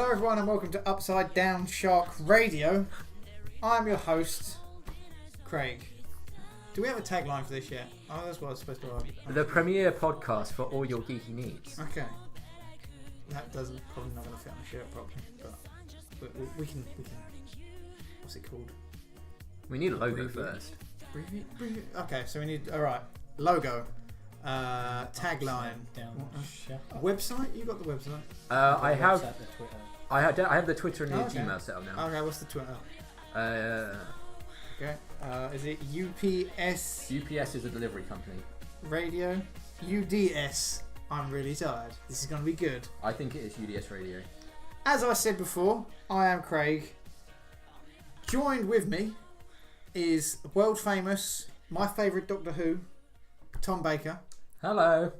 Hello everyone and welcome to Upside Down Shark Radio. I'm your host, Craig. Do we have a tagline for this yet? Oh, that's what I was supposed to ask. The premier podcast for all your geeky needs. Okay. That doesn't probably not going to fit on the shirt properly, but we can. What's it called? We need a logo first. Okay, so we need. All right, logo, tagline, website. You got the website? I have. The Twitter. I have the Twitter and the Gmail set up now. Okay, what's the Twitter? Okay. Is it UPS? UPS is a delivery company. Radio? UDS. I'm really tired. This is going to be good. I think it is UDS Radio. As I said before, I am Craig. Joined with me is world famous, my favourite Doctor Who, Tom Baker. Hello.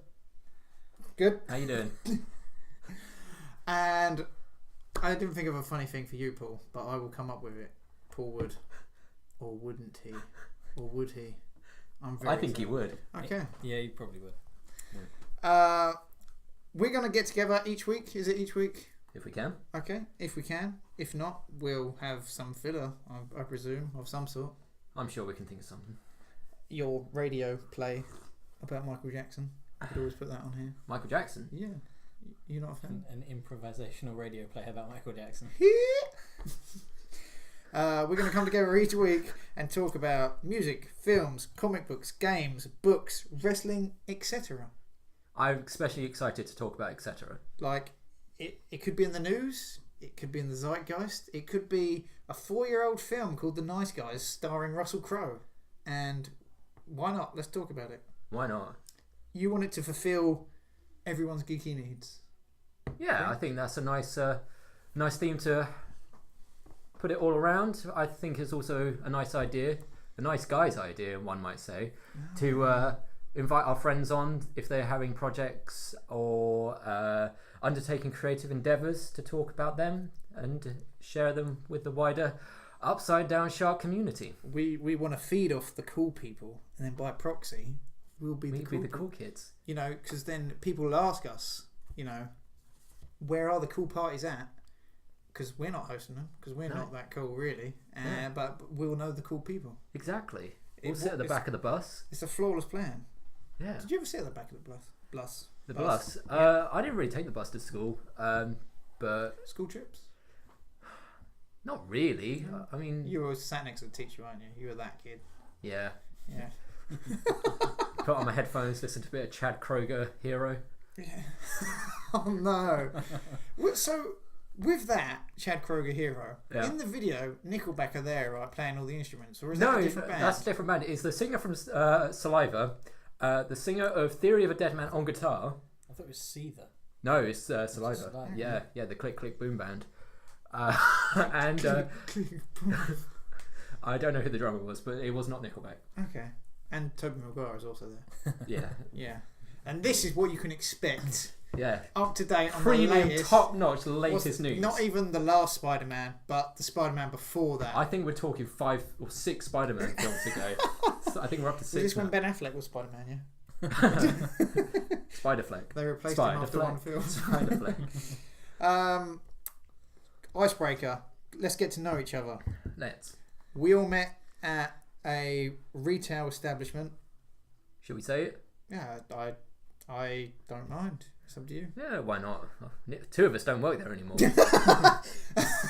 Good. How you doing? And I didn't think of a funny thing for you, Paul, but I will come up with it. Paul would. Or wouldn't he? Or would he? I think he would. Okay. Yeah, he probably would. We're going to get together each week. Is it each week? If we can. Okay, if we can. If not, we'll have some filler, I presume, of some sort. I'm sure we can think of something. Your radio play about Michael Jackson. I could always put that on here. Michael Jackson? Yeah. You're not a fan? An improvisational radio play about Michael Jackson. We're going to come together each week and talk about music, films, comic books, games, books, wrestling, etc. I'm especially excited to talk about etc. Like, it could be in the news, it could be in the zeitgeist, it could be a 4-year-old film called The Nice Guys starring Russell Crowe. And why not? Let's talk about it. Why not? You want it to fulfill everyone's geeky needs. Yeah, okay. I think that's a nice theme to put it all around. I think it's also a nice idea, a nice guy's idea, one might say, to invite our friends on if they're having projects or undertaking creative endeavours to talk about them and share them with the wider Upside Down Shark community. We want to feed off the cool people, and then by proxy, we'll be the cool kids. You know, because then people will ask us, you know, where are the cool parties at? Because we're not hosting them, because we're not that cool, really. But we'll know the cool people. Exactly. We'll sit at the back of the bus. It's a flawless plan. Yeah. Did you ever sit at the back of the bus? The bus? Yeah. I didn't really take the bus to school, but... School trips? Not really. Yeah. I mean... You were sat next to the teacher, weren't you? You were that kid. Yeah. Yeah. Put on my headphones, listen to a bit of Chad Kroeger, Hero. Yeah. Oh, no. So... With that, Chad Kroeger Hero, in the video, Nickelback are there, right, playing all the instruments, or is that a different band? That's a different band. It's the singer from Saliva, the singer of Theory of a Dead Man on guitar. I thought it was Seether. No, it's Saliva. Yeah, the Click Click Boom Band. And I don't know who the drummer was, but it was not Nickelback. Okay, and Tobey Maguire is also there. Yeah. And this is what you can expect. Yeah. Up to date on premium, the latest, top-notch, latest news. Not even the last Spider-Man, but the Spider-Man before that. I think we're talking 5 or 6 Spider-Man films ago. So I think we're up to 6. Was this when Ben Affleck was Spider-Man, yeah? Spider-Fleck. They replaced him after one film. Spider-Fleck. Icebreaker. Let's get to know each other. Let's. We all met at a retail establishment. Should we say it? Yeah, I don't mind. It's up to you. Yeah, why not? 2 of us don't work there anymore.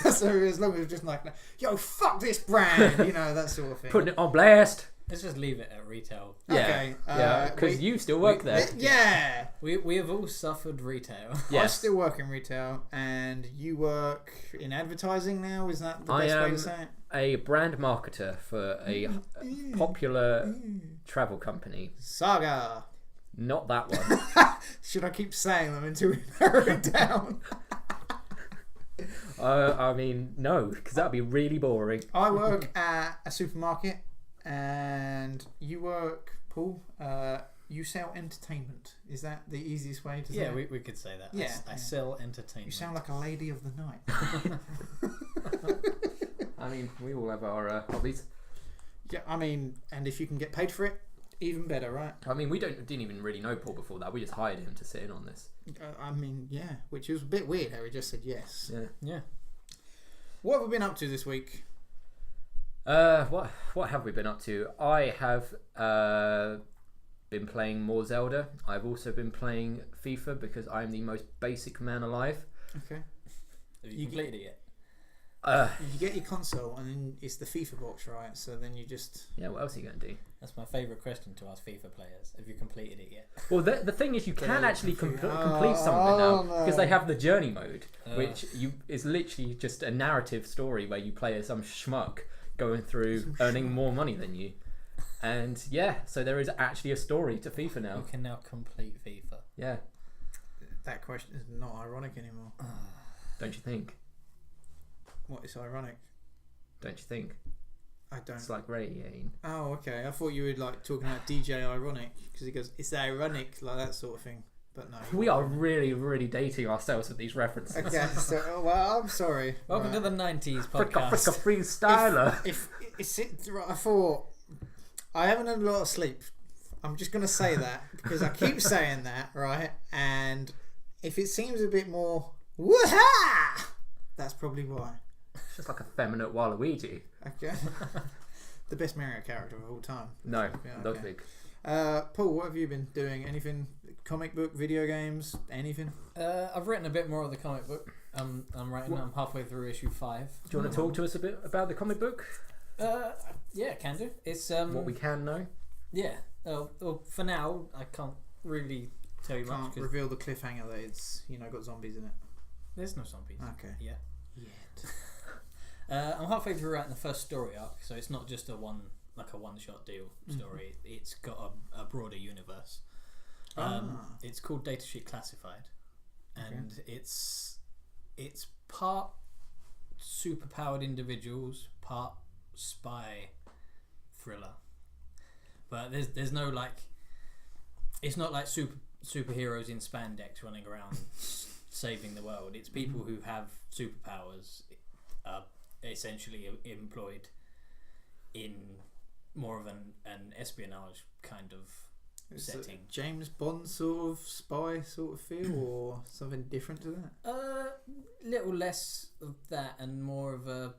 So as long as it's just like, yo, fuck this brand, you know, that sort of thing. Putting it on blast. Let's just leave it at retail. Yeah, okay. Because you still work there. Yeah. We have all suffered retail. Yes. I still work in retail, and you work in advertising now. Is that the best way to say it? A brand marketer for a popular travel company. Saga. Not that one. Should I keep saying them until we narrow it down? I mean, no, because that'd be really boring. I work at a supermarket, and you work, Paul. You sell entertainment. Is that the easiest way to say it? Yeah, we could say that. Yeah, I sell entertainment. You sound like a lady of the night. I mean, we all have our hobbies. Yeah, I mean, and if you can get paid for it, Even better, right? I mean, we didn't even really know Paul before that. We just hired him to sit in on this. I mean, yeah, which was a bit weird how he just said yes. Yeah. What have we been up to this week? What have we been up to? I have been playing more Zelda. I've also been playing FIFA because I'm the most basic man alive. Okay. Have you completed it yet? You get your console and then it's the FIFA box, right? So then you just... Yeah, what else are you going to do? That's my favourite question to ask FIFA players. Have you completed it yet? Well, the thing is, you can actually complete some of it now because they have the journey mode, which is literally just a narrative story where you play as some schmuck going through earning more money than you. And yeah, so there is actually a story to FIFA now. You can now complete FIFA. Yeah. That question is not ironic anymore. Don't you think? What is ironic? Don't you think? I don't. It's like rain. Oh, okay. I thought you were like talking about DJ Ironic because he goes, "It's ironic," like that sort of thing. But no. We are really, really dating ourselves with these references. Okay. So, well, I'm sorry. Welcome to the 90s podcast. Fricka freestyler. If I thought I haven't had a lot of sleep. I'm just gonna say that because I keep saying that, right? And if it seems a bit more wooha, that's probably why. It's just like effeminate Waluigi. Okay. The best Mario character of all time. No, Yeah, not okay. big. Paul, what have you been doing? Anything? Comic book, video games, anything? I've written a bit more of the comic book. I'm halfway through issue 5. Do you want to talk to us a bit about the comic book? Yeah, can do. It's what we can know. Yeah. Well, for now, I can't really tell you much. Can't reveal the cliffhanger that it's got zombies in it. There's no zombies. Okay. Yeah. I'm halfway through writing the first story arc, so it's not just a one-shot deal story. It's got a broader universe. It's called Datasheet Classified, and it's part superpowered individuals, part spy thriller. But there's no it's not like superheroes in spandex running around saving the world. It's people who have superpowers, essentially employed in more of an espionage kind of setting. James Bond sort of spy sort of feel, or something different to that? Little less of that and more of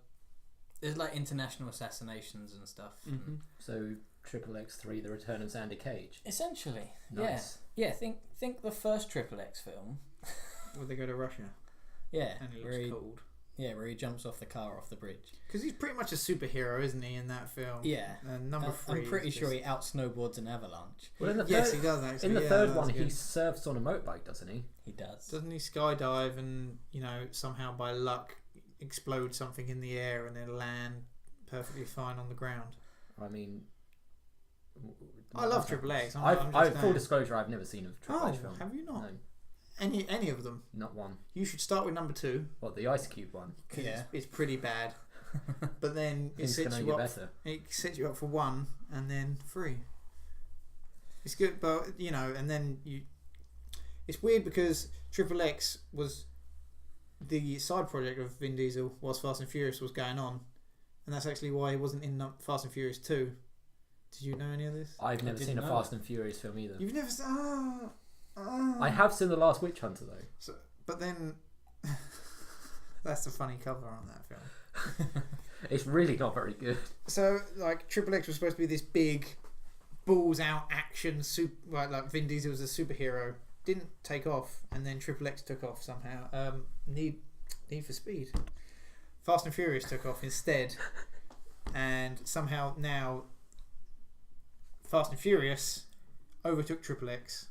there's like international assassinations and stuff. Mm-hmm. So XXX3, The Return of Xander Cage. Essentially, Nice. yeah. Think the first XXX film. Where they go to Russia Yeah, and it where looks he, cold. yeah, where he jumps off the car off the bridge. Because he's pretty much a superhero, isn't he, in that film? Yeah, And number 3. I'm pretty is sure just- he out snowboards an avalanche. Well, in the Yes, third, he does actually. in the yeah, third that's one, he good. surfs on a motorbike, doesn't he? He does. Doesn't he skydive and somehow by luck explode something in the air and then land perfectly fine on the ground? I mean, I love Triple X. Full disclosure, I've never seen a Triple X film. Have you not? No, Any of them? not one. You should start with number 2. What, the Ice Cube one? 'Cause Yeah. it's pretty bad. But then it Things can sets only you get up. better. It sets you up for 1 and then 3. It's good, but and then you. It's weird because Triple X was the side project of Vin Diesel whilst Fast and Furious was going on, and that's actually why he wasn't in Fast and Furious 2. Did you know any of this? I've never seen a know Fast and Furious film either. You've never seen. I have seen The Last Witch Hunter though. So, but then. That's the funny cover on that film. It's really not very good. So, Triple X was supposed to be this big, balls out action like Vin Diesel was a superhero. Didn't take off, and then Triple X took off somehow. Need for Speed. Fast and Furious took off instead, and somehow now Fast and Furious overtook Triple X,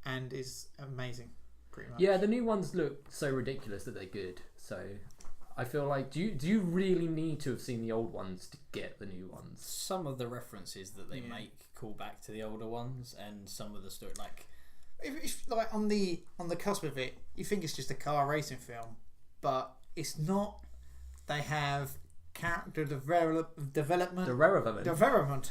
and is amazing. Pretty much. Yeah, the new ones look so ridiculous that they're good. So I feel like, do you really need to have seen the old ones to get the new ones? Some of the references that they make call back to the older ones, and some of the story If on the cusp of it, you think it's just a car racing film, but it's not. They have character development.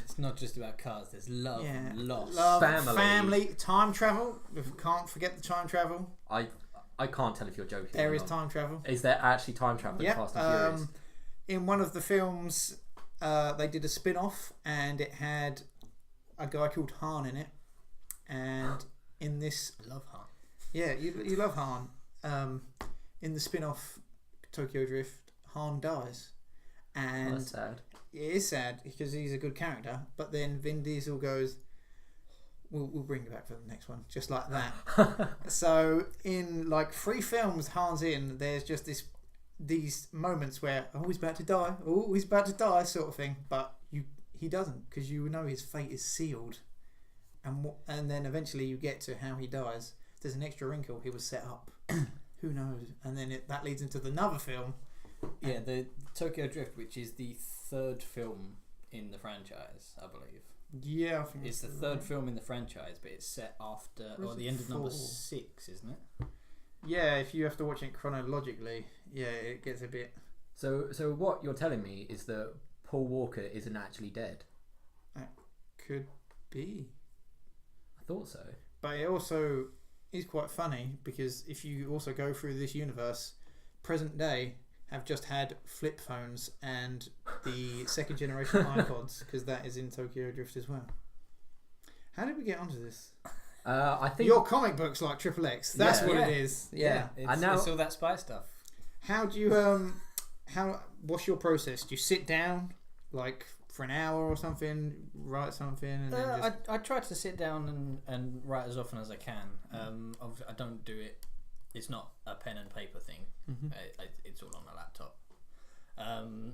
It's not just about cars. There's love, and loss, family, time travel. Can't forget the time travel. I can't tell if you're joking. There or is not. time travel. Is there actually time travel in Yep. Fast and Furious? In one of the films, they did a spin-off, and it had a guy called Han in it, and in this, I love Han. yeah, you love Han. In the spin-off Tokyo Drift, Han dies, and That's sad. it is sad because he's a good character. But then Vin Diesel goes, "We'll bring you back for the next one," just like that. So in like 3 films Han's in, there's just these moments where he's about to die, he's about to die, sort of thing. But he doesn't, because you know his fate is sealed, and then eventually you get to how he dies. There's an extra wrinkle. He was set up. Who knows? And then that leads into another film. Yeah, the Tokyo Drift, which is the 3rd film in the franchise, I believe. Yeah, I think It's the 3rd film in the franchise, but it's set after Or is the it end of number 4? 6, isn't it? Yeah, if you have to watch it chronologically, yeah, it gets a bit. So what you're telling me is that Paul Walker isn't actually dead. Could be. I thought so. But it also is quite funny because if you also go through this universe, present day have just had flip phones and the 2nd generation iPods, because that is in Tokyo Drift as well. How did we get onto this? I think Your comic books like Triple X. That's Yeah. what Yeah. it is. Yeah. It's all that spy stuff. How do you what's your process? Do you sit down like for an hour or something, write something, and then just... I try to sit down and write as often as I can. Obviously I don't do it. It's not a pen and paper thing. Mhm. It's all on a laptop.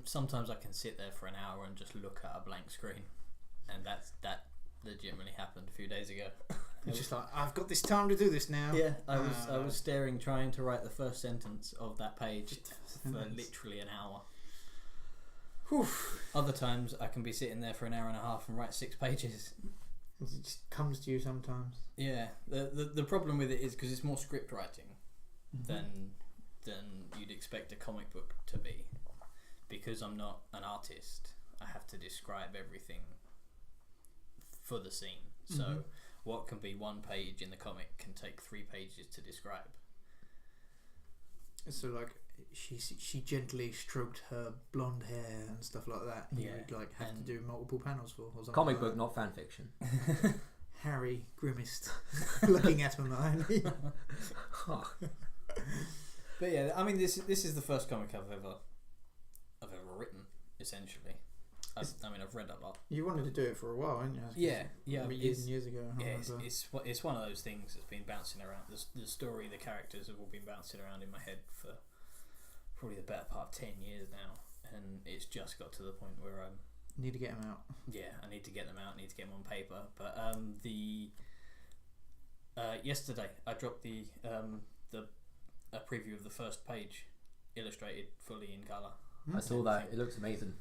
Sometimes I can sit there for an hour and just look at a blank screen, and that legitimately happened a few days ago. It's just like, I've got this time to do this now. Yeah, I was staring, trying to write the first sentence of that page for literally an hour. Whew. Other times I can be sitting there for an hour and a half and write 6 pages. It just comes to you sometimes. Yeah, the problem with it is because it's more script writing than you'd expect a comic book to be. Because I'm not an artist, I have to describe everything for the scene. So what can be 1 page in the comic can take 3 pages to describe. So like she gently stroked her blonde hair and stuff like that. You would like have to do multiple panels for or something. comic like book, that. not fan fiction. Harry grimaced, looking at Hermione. But yeah, I mean this is the first comic I've ever written, essentially. I've read a lot. You wanted to do it for a while, didn't you? Yeah. Years and years ago. I Yeah, remember. it's one of those things that's been bouncing around. The story, the characters have all been bouncing around in my head for probably the better part of 10 years now, and it's just got to the point where Need to get them out. I need to get them out. I need to get them on paper. But yesterday I dropped a preview of the first page, illustrated fully in colour. I saw that. It looks amazing.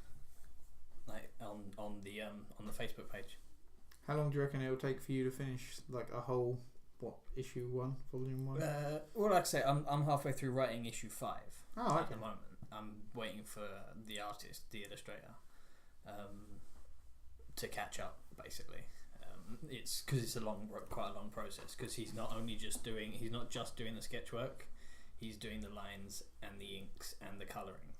Like on the Facebook page. How long do you reckon it'll take for you to finish like a whole issue 1, volume 1? Well, like I say, I'm halfway through writing issue 5 at the moment. I'm waiting for the artist, the illustrator, to catch up. Basically, it's because it's quite a long process. Because he's not just doing the sketch work, he's doing the lines and the inks and the colouring.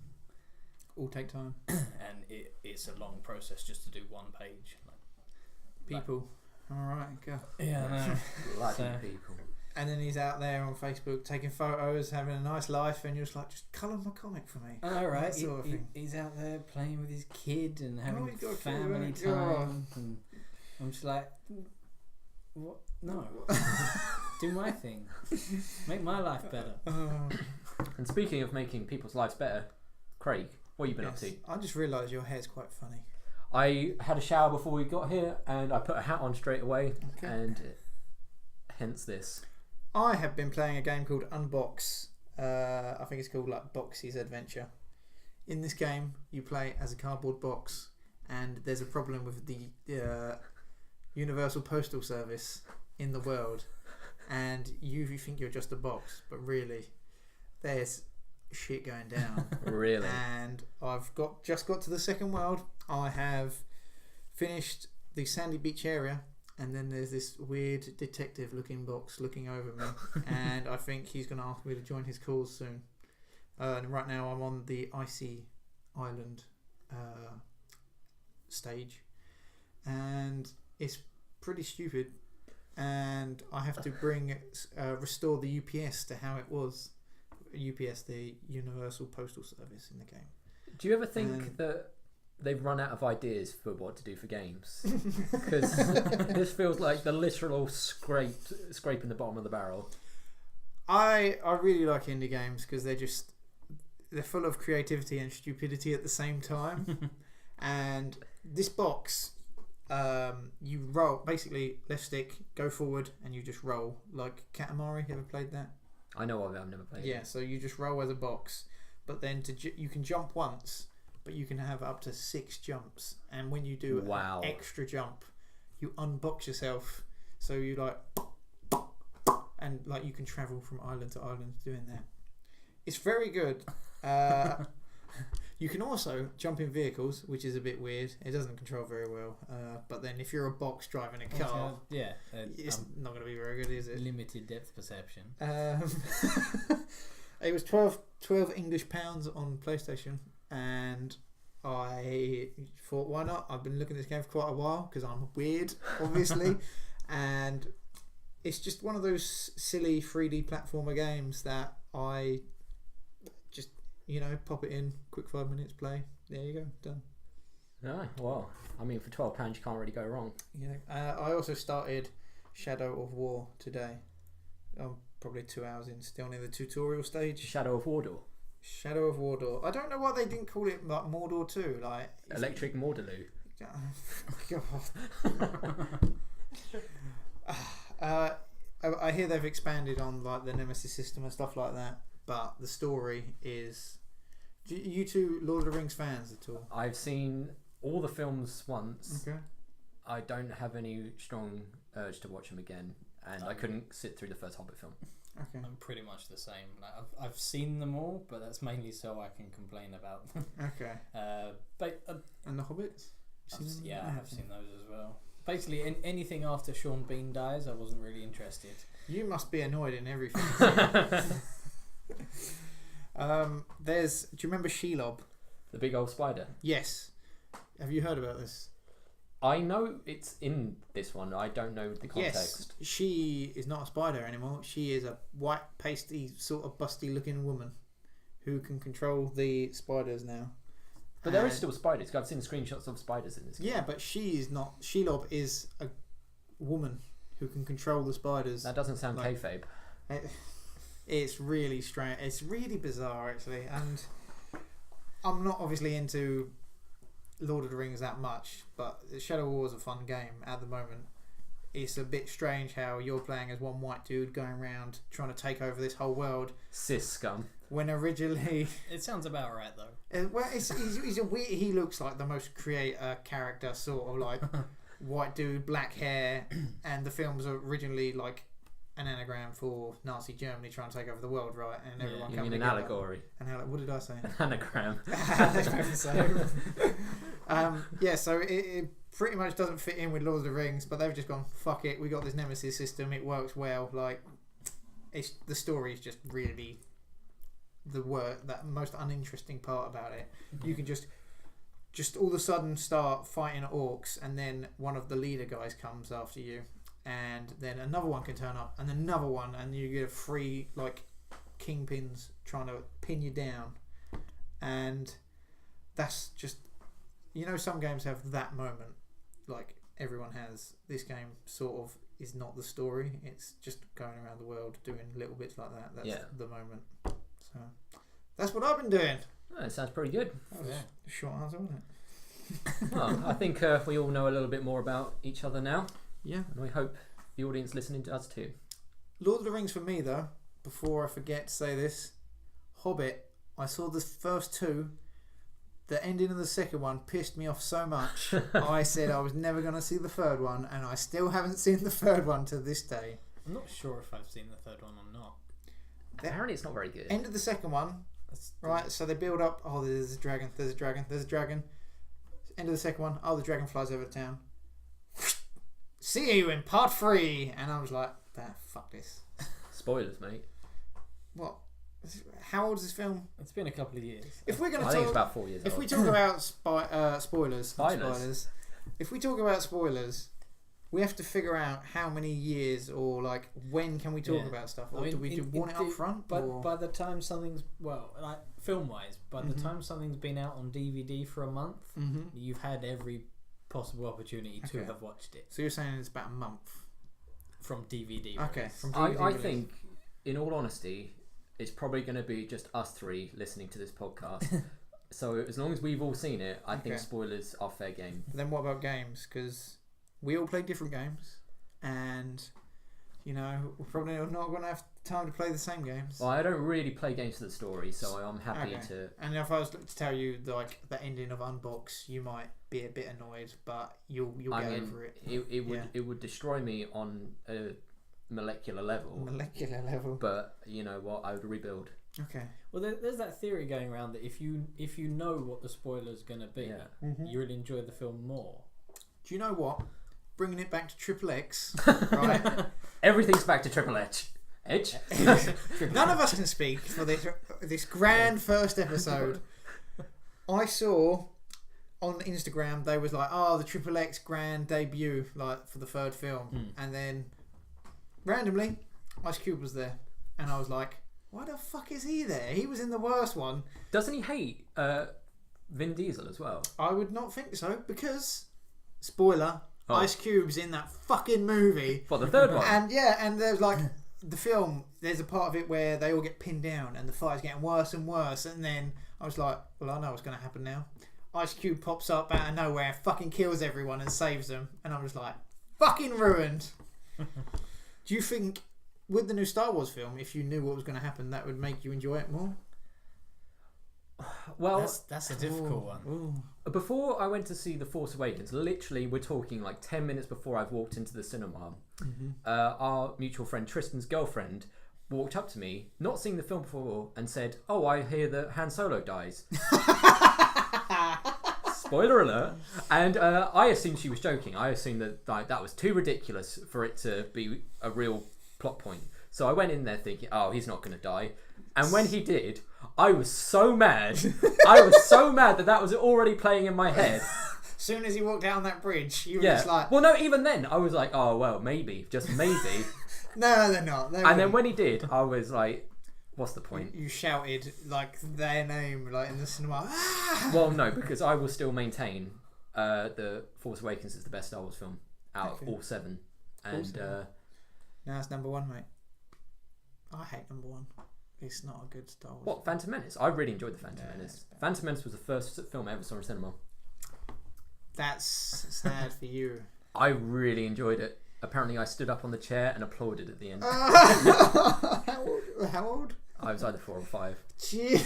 All take time. And it's a long process just to do 1 page. People. Alright, go. Yeah, I know. Bloody people. And then he's out there on Facebook taking photos, having a nice life, and you're just like, just colour my comic for me. All right, That sort of thing. he's out there playing with his kid and having he's got a kid, family right? time, and I'm just like, what? No, do my thing, make my life better. And speaking of making people's lives better, Craig, what have you been up to? I just realised your hair's quite funny. I had a shower before we got here, and I put a hat on straight away, Okay. and hence this. I have been playing a game called Unbox. I think it's called like Boxy's Adventure. In this game, you play as a cardboard box, and there's a problem with the Universal Postal Service in the world, and you think you're just a box, but really, there's shit going down. Really? And I've just got to the second world. I have finished the sandy beach area, and then there's this weird detective looking box looking over me, and I think he's going to ask me to join his cause soon. And right now I'm on the icy island stage, and it's pretty stupid, and I have to restore the UPS to how it was. UPS, the Universal Postal Service in the game. Do you ever think that they've run out of ideas for what to do for games? Because this feels like the literal scraping the bottom of the barrel. I really like indie games because they're full of creativity and stupidity at the same time. And this box, you roll, basically left stick, go forward, and you just roll like Katamari. Ever played that? I know of it. I've never played it. Yeah, so you just roll as a box, but then you can jump once, but you can have up to 6 jumps. And when you do an extra jump, you unbox yourself. So you and you can travel from island to island doing that. It's very good. You can also jump in vehicles, which is a bit weird. It doesn't control very well. But then if you're a box driving a car, it's not going to be very good, is it? Limited depth perception. It was 12 English pounds on PlayStation, and I thought, why not? I've been looking at this game for quite a while because I'm weird, obviously, and it's just one of those silly 3D platformer games that I just, pop it in, quick 5 minutes, play. There you go, done. No, well, I mean, for £12 you can't really go wrong. I also started Shadow of War today. I'm probably 2 hours in, still in the tutorial stage. Shadow of Mordor. Shadow of Mordor. I don't know why they didn't call it like Mordor 2. Like Electric Mordorloo. God. I hear they've expanded on like the Nemesis system and stuff like that, but the story is. You two Lord of the Rings fans at all? I've seen all the films once. Okay. I don't have any strong urge to watch them again, and I couldn't sit through the first Hobbit film. Okay. I'm pretty much the same. I've seen them all, but that's mainly so I can complain about them. Okay. But and the Hobbits? I have seen those as well. Basically, anything after Sean Bean dies, I wasn't really interested. You must be annoyed in everything. Do you remember Shelob? The big old spider? Yes. Have you heard about this? I know it's in this one. I don't know the context. Yes, she is not a spider anymore. She is a white, pasty, sort of busty looking woman who can control the spiders now. But there is still spiders. I've seen screenshots of spiders in this game. Yeah, but she is not. Shelob is a woman who can control the spiders. That doesn't sound kayfabe. It's really strange. It's really bizarre, actually. And I'm not obviously into Lord of the Rings that much, but Shadow War is a fun game at the moment. It's a bit strange how you're playing as one white dude going around trying to take over this whole world. Cis scum. When originally... It sounds about right, though. Well, he's a weird... He looks like the most creator character, sort of like white dude, black hair, and the films are originally like an anagram for Nazi Germany trying to take over the world, right? And everyone you mean an allegory? What did I say? An anagram. That's both the same. So it pretty much doesn't fit in with Lord of the Rings, but they've just gone, fuck it, we got this Nemesis system, it works well. Like, the story is just really that most uninteresting part about it. You can just all of a sudden start fighting orcs, and then one of the leader guys comes after you, and then another one can turn up, and another one, and you get 3 like kingpins trying to pin you down, and that's just, some games have that moment, like everyone has. This game sort of is not the story, it's just going around the world doing little bits like that. That's the moment. So that's what I've been doing. Oh, it sounds pretty good. That was a short answer, wasn't it? Well, I think we all know a little bit more about each other now. Yeah. And we hope the audience listening does too. Lord of the Rings for me, though, before I forget to say this, Hobbit, I saw the first 2. The ending of the second one pissed me off so much. I said I was never going to see the third one, and I still haven't seen the third one to this day. I'm not sure if I've seen the third one or not. Apparently it's not very good. End of the second one, right? So they build up, there's a dragon. End of the second one, the dragon flies over the town. See you in part 3. And I was like, fuck this. Spoilers, mate. What? How old is this film? It's been a couple of years. If we're going to I think it's about 4 years old. If we talk about spoilers. If we talk about spoilers, we have to figure out how many years or like when can we talk about stuff, or do we want it up front? But by the time something's like film wise, by the time something's been out on DVD for a month, you've had every possible opportunity to have watched it. So you're saying it's about a month from DVD. Okay, release. from DVD I think, in all honesty, it's probably going to be just us three listening to this podcast. So as long as we've all seen it, I think spoilers are fair game. Then what about games? Because we all play different games, and we're probably not going to have time to play the same games. Well, I don't really play games for the story, so I'm happy to. And if I was to tell you like the ending of Unbox, you might be a bit annoyed, but you'll get over it. It would destroy me on a molecular level. But you know what? I would rebuild. Okay. Well, there's that theory going around that if you know what the spoiler's going to be, you'll enjoy the film more. Do you know what? Bringing it back to Triple X, right? Everything's back to Triple H. Edge. None of us can speak for this grand first episode. I saw on Instagram they was like, the Triple X grand debut, like for the third film, and then randomly Ice Cube was there, and I was like, why the fuck is he there? He was in the worst one. Doesn't he hate Vin Diesel as well? I would not think so, because spoiler, Ice Cube's in that fucking movie. For the third one. And there's like the film, there's a part of it where they all get pinned down and the fight's getting worse and worse, and then I was like, well, I know what's going to happen now. Ice Cube pops up out of nowhere, fucking kills everyone and saves them, and I was like, fucking ruined. Do you think with the new Star Wars film, if you knew what was going to happen, that would make you enjoy it more? Well, that's a difficult one. Ooh. Before I went to see The Force Awakens, literally we're talking like 10 minutes before I've walked into the cinema, our mutual friend Tristan's girlfriend walked up to me, not seeing the film before, and said, I hear that Han Solo dies. Spoiler alert. And I assumed she was joking. I assumed that that was too ridiculous for it to be a real plot point. So I went in there thinking, he's not going to die. And when he did, I was so mad. I was so mad that was already playing in my head. As soon as he walked out on that bridge, you were just like... Well, no, even then, I was like, maybe. Just maybe. No, they're not. Then when he did, I was like, what's the point? You shouted like their name like in the cinema. Well, no, because I will still maintain The Force Awakens is the best Star Wars film out of all 7. And now it's number 1, mate. I hate number 1. It's not a good Star Wars. What, Phantom Menace? I really enjoyed the Phantom Menace. Phantom Menace was the first film I ever saw in cinema. That's sad for you. I really enjoyed it. Apparently I stood up on the chair and applauded at the end. How old? I was either 4 or 5. Jeez.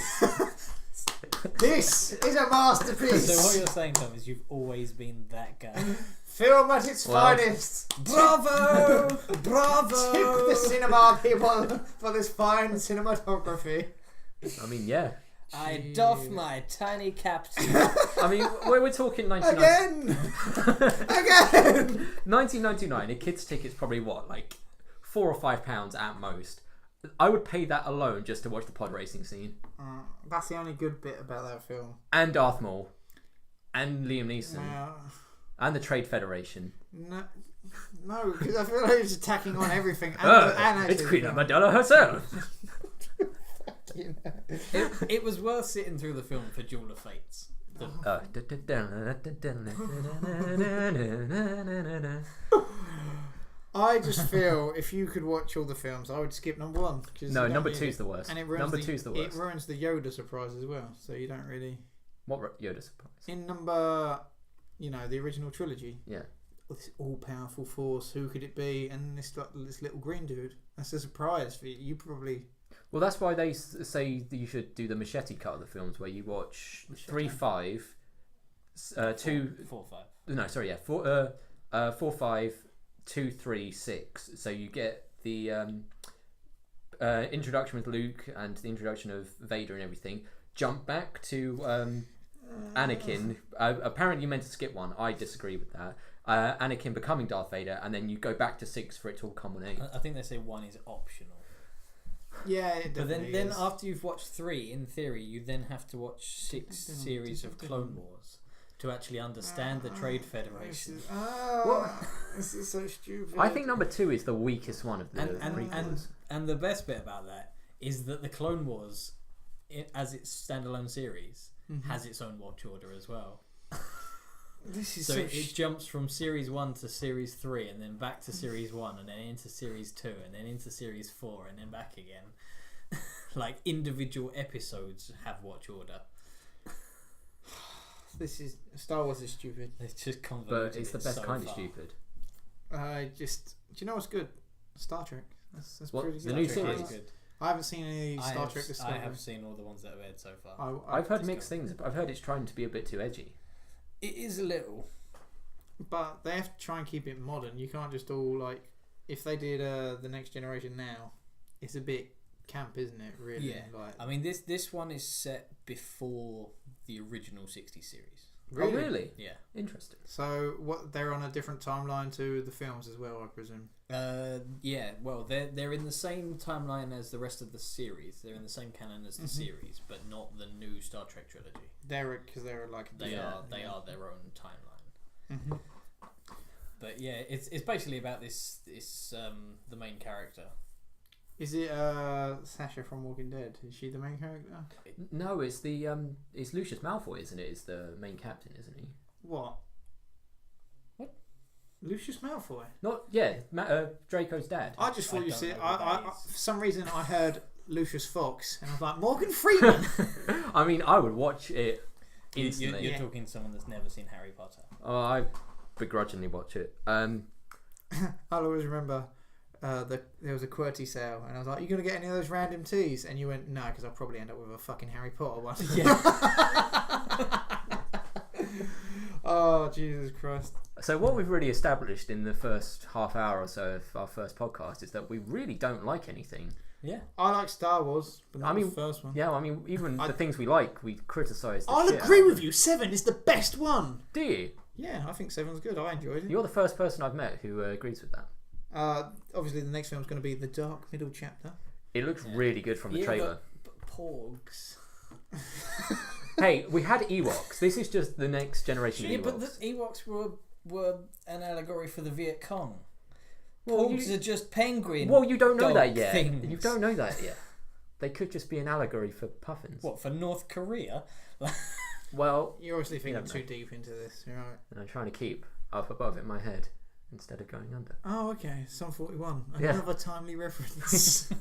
This is a masterpiece. So what you're saying, Tom, is you've always been that guy. Film at its finest. Bravo! Bravo! Tip the cinema people for this fine cinematography. I mean, yeah. I doff my tiny cap to... I mean, we're talking 1999. Again! 1999, a kid's ticket's probably what, like £4 or £5 at most. I would pay that alone just to watch the pod racing scene. That's the only good bit about that film. And Darth Maul. And Liam Neeson. And the Trade Federation. No, because I feel like he's attacking on everything. It's Queen Amidala herself. It was worth sitting through the film for Duel of Fates. I just feel if you could watch all the films, I would skip number 1. No, number 2's the worst. And it ruins the worst. It ruins the Yoda surprise as well, so you don't really... What Yoda surprise? In number... the original trilogy. Yeah. This all-powerful force, who could it be? And this little green dude. That's a surprise for you. You probably... Well, that's why they say that you should do the machete cut of the films, where you watch 3, 5, 2... 4, 5. No, sorry, yeah. 4, 5, 2, 3, 6. So you get the introduction with Luke and the introduction of Vader and everything. Jump back to Anakin. Apparently you meant to skip 1. I disagree with that. Anakin becoming Darth Vader, and then you go back to 6 for it to all culminate. I think they say 1 is optional. Yeah, it but definitely then is. after you've watched 3, in theory, you then have to watch 6 series of Clone Wars to actually understand the Trade Federation. This is so stupid. I think number 2 is the weakest one of the And prequels. the best bit about that is that the Clone Wars, as its standalone series, has its own watch order as well. This is So it jumps from series 1 to series 3, and then back to series 1, and then into series 2, and then into series 4, and then back again. Like individual episodes have watch order. This is Star Wars is stupid. It's just convoluted. But it's the best so kind of far. stupid. Do you know what's good? Star Trek. That's What, pretty the good. new Star Trek is series? good. I haven't seen any Star Trek Discovery. I have seen all the ones that have aired so far. I've heard mixed things. I've heard it's trying to be a bit too edgy. It is a little. But they have to try and keep it modern. You can't just all like if they did the Next Generation now, it's a bit camp, isn't it? Really? Yeah. Like, I mean, this one is set before the original 60 series. Oh, really? Yeah. Interesting. So what? They're on a different timeline to the films as well, I presume. Yeah. Well, they're in the same timeline as the rest of the series. They're in the same canon as the series, but not the new Star Trek trilogy. Because they're like They are their own timeline. Mm-hmm. But yeah, it's basically about this the main character. Is it Sasha from Walking Dead? Is she the main character? No, it's the it's Lucius Malfoy, isn't it? Is the main captain, isn't he? What? Lucius Malfoy? Not Draco's dad. I just thought I you don't said. know who that is. For some reason, I heard Lucius Fox, and I was like Morgan Freeman. I mean, I would watch it instantly. You're talking to someone that's never seen Harry Potter. Oh, I begrudgingly watch it. I'll always remember there was a QWERTY sale, and I was like, "You gonna get any of those random teas?" And you went, "No, because I'll probably end up with a fucking Harry Potter one." Yeah. Oh, Jesus Christ! So what we've really established in the first half hour or so of our first podcast is that we really don't like anything. Yeah. I like Star Wars, but not I mean, the first one. Yeah, I mean, even the things we like, we criticise. I'll agree with you. 7 is the best one. Do you? Yeah, I think 7's good. I enjoyed it. You're the first person I've met who agrees with that. Obviously, the next film's going to be the Dark Middle Chapter. It looks really good from the trailer. But Porgs. Hey, we had Ewoks. This is just the next generation of Yeah, Ewoks. but the Ewoks were an allegory for the Viet Cong. Well, Porgs are just penguin. Well, you don't know that yet. things. You don't know that yet. They could just be an allegory for puffins. What, for North Korea? Well, You're obviously thinking never too know. deep into this, right? and I'm trying to keep up above in my head instead of going under. Oh, okay. Psalm 41. Yeah. Another timely reference.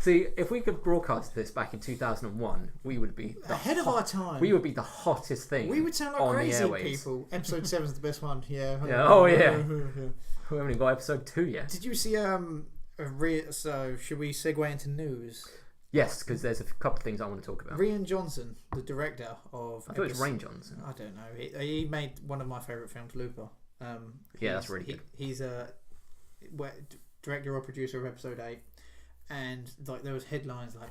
See, if we could broadcast this back in 2001, we would be Ahead of our time. We would be the hottest thing. We would sound like on crazy the airwaves. people. Episode 7's the best one. Yeah. Yeah. Oh yeah. We haven't even got episode 2 yet. Did you see so should we segue into news? Yes, because there's a couple of things I want to talk about. Rian Johnson, the director of I thought it was Rain Johnson. I don't know. He made one of my favourite films, Looper. Yeah, that's really good. He's a director or producer of episode 8, and like there was headlines like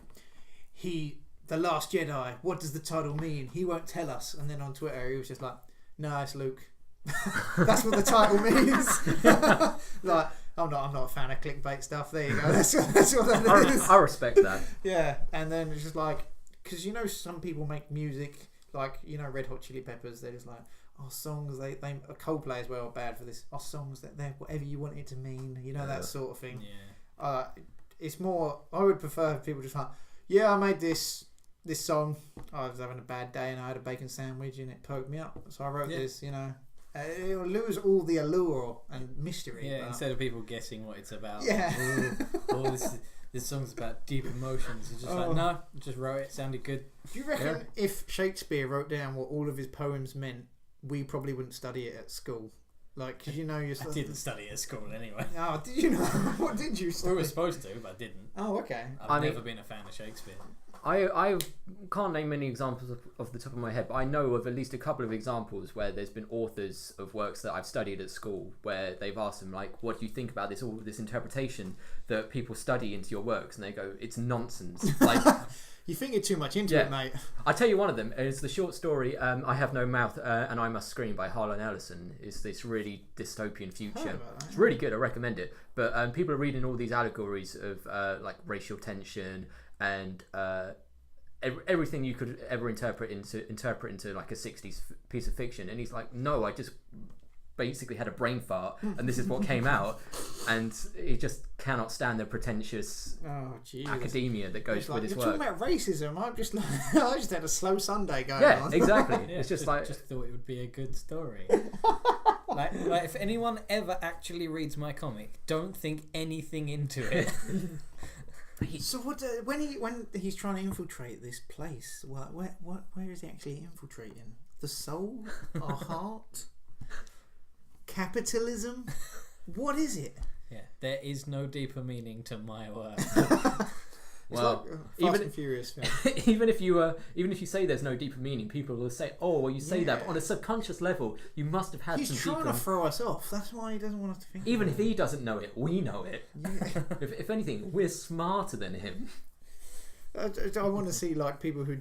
the Last Jedi. What does the title mean? He won't tell us. And then on Twitter, he was just like, "No, it's Luke." That's what the title means. Like, I'm not a fan of clickbait stuff. There you go. That's what that is. I respect that. Yeah, and then it's just like, because you know some people make music like, you know, Red Hot Chili Peppers. They're just like, oh, songs they Coldplay as well are bad for this. Oh, songs that they're whatever you want it to mean. You know, that sort of thing. Yeah. It's more. I would prefer if people just like, yeah, I made this song. I was having a bad day and I had a bacon sandwich and it poked me up, so I wrote this. You know. It'll lose all the allure and mystery. Yeah, instead of people guessing what it's about. Yeah. This song's about deep emotions. It's just like, no, I just wrote it. Sounded good. Do you reckon if Shakespeare wrote down what all of his poems meant, we probably wouldn't study it at school? Like, because you know you're. I didn't study it at school anyway. Oh, did you know? What did you study? We were supposed to, but I didn't. Oh, okay. I've never been a fan of Shakespeare. I can't name many examples off the top of my head, but I know of at least a couple of examples where there's been authors of works that I've studied at school where they've asked them, like, what do you think about all this interpretation that people study into your works? And they go, it's nonsense. Like, you thinking too much into it, mate. I'll tell you one of them. It's the short story I Have No Mouth and I Must Scream by Harlan Ellison. It's this really dystopian future. It's really good. I recommend it. But people are reading all these allegories of like racial tension and everything you could ever interpret into like a 60s piece of fiction. And he's like, no, I just basically had a brain fart and this is what came out. And he just cannot stand the pretentious academia that goes with his work. You're talking about racism. I just had a slow Sunday going on. Yeah, exactly. Yeah, it's just thought it would be a good story. like if anyone ever actually reads my comic, don't think anything into it. So what? When he's trying to infiltrate this place, where is he actually infiltrating? The soul, our heart, capitalism. What is it? Yeah, there is no deeper meaning to my work. Well, like Fast and Furious film. even if you say there's no deeper meaning, people will say, "Oh, well, you say that but on a subconscious level. You must have had." He's trying to throw us off. That's why he doesn't want us to think. Even if he doesn't know it, we know it. Yeah. if anything, we're smarter than him. I want to see like people who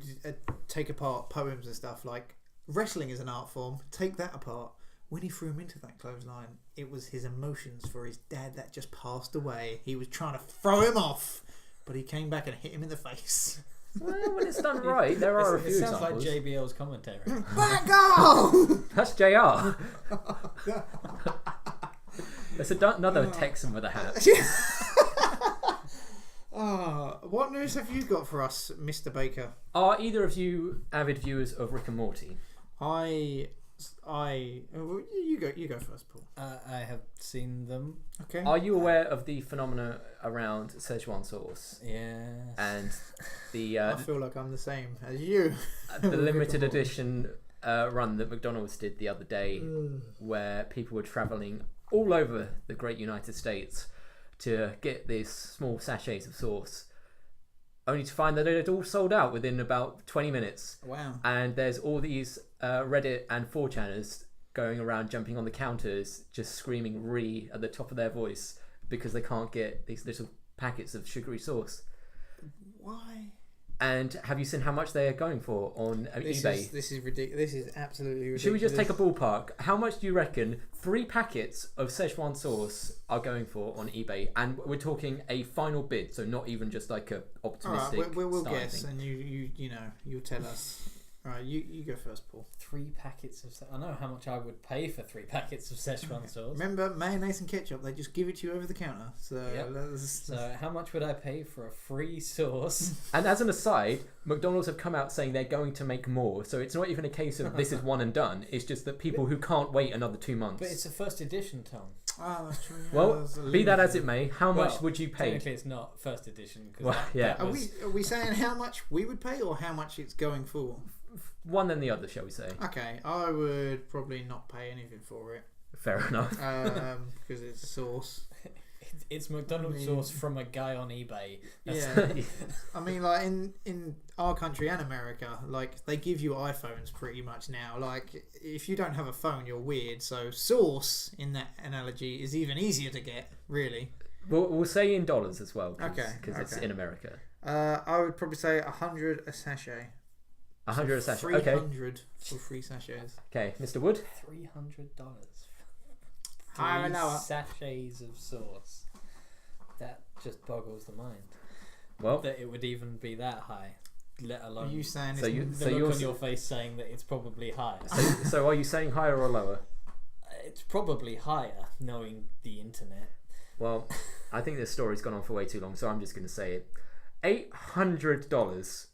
take apart poems and stuff. Like wrestling is an art form. Take that apart. When he threw him into that clothesline, it was his emotions for his dad that just passed away. He was trying to throw him off. But he came back and hit him in the face. Well, when it's done right, there are a few examples. It sounds like JBL's commentary. Back off! That's JR. There's another Texan with a hat. What news have you got for us, Mr. Baker? Are either of you avid viewers of Rick and Morty? You go first, Paul. I have seen them. Okay. Are you aware of the phenomena around Szechuan Sauce? Yeah. And the I feel like I'm the same as you. The limited edition run that McDonald's did the other day, where people were travelling all over the great United States to get these small sachets of sauce, only to find that it had all sold out within about 20 minutes. Wow. And there's all these Reddit and 4chaners going around jumping on the counters just screaming "re" at the top of their voice because they can't get these little packets of sugary sauce. Why? And have you seen how much they are going for on eBay? This is ridiculous. This is absolutely ridiculous. Should we just take a ballpark? How much do you reckon 3 packets of Szechuan sauce are going for on eBay? And we're talking a final bid, so not even just like a optimistic. All right, we'll guess, thing. and you'll tell us. All right, you go first, Paul. 3 packets of... I know how much I would pay for 3 packets of Szechuan sauce. Remember, mayonnaise and ketchup, they just give it to you over the counter. So, yep. So how much would I pay for a free sauce? And as an aside, McDonald's have come out saying they're going to make more. So it's not even a case of this is one and done. It's just that people who can't wait another 2 months. But it's a first edition, Tom. Oh, that's true. Yeah, well, be that as it may, how much would you pay? Technically, it's not first edition. Are we saying how much we would pay or how much it's going for? One then the other, shall we say? Okay, I would probably not pay anything for it. Fair enough. Because it's sauce. It's McDonald's sauce from a guy on eBay. I mean, like in our country and America, like they give you iPhones pretty much now. Like if you don't have a phone, you're weird. So sauce in that analogy is even easier to get, really. We'll say in dollars as well. Because it's in America. I would probably say 100 a sachet. 100 a sachet. 300 for 3 sachets. Okay, Mr. Wood. $300. Higher or lower? Sachets of sauce. That just boggles the mind. Well, that it would even be that high, let alone. Are you saying the look on your face saying that it's probably higher? So are you saying higher or lower? It's probably higher, knowing the internet. Well, I think this story's gone on for way too long, so I'm just going to say it. $800